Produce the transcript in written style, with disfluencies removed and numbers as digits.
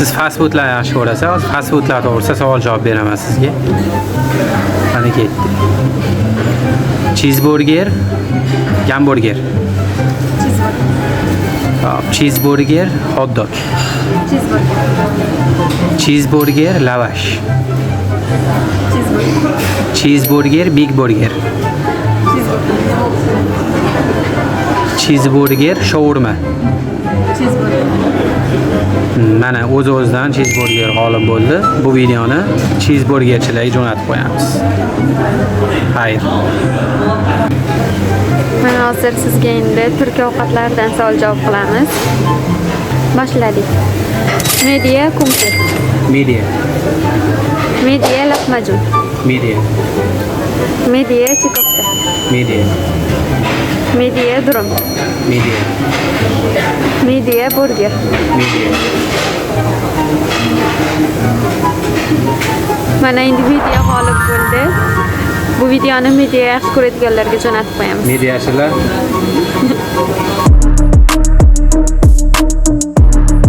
Siz fast foodlar yaxshi ko'rasiz. Fast foodlar to'g'risida savol javob beraman sizga. Qani ketdi. Cheeseburger, hamburger. Cheeseburger, hot dog. Cheeseburger, lavash. Cheeseburger, big burger. Cheeseburger, shawarma. Mana o'z-o'zidan cheeseburger g'olib bo'ldi. Bu videoni cheeseburgerchilarga jo'natib qo'yamiz. Xayr. Mana hozir sizga endi turk ovqatlaridan savol javob qilamiz. Boshladik. Media kumchi. Media. Media lahmacun. Media. Media chikofta. Media. Media durum. Media. Media burger. Media. Mana endi video g'olib bo'ldi. Bu videoni media yaxshi ko'radiganlarga jo'natib qo'yamiz. Mediachilar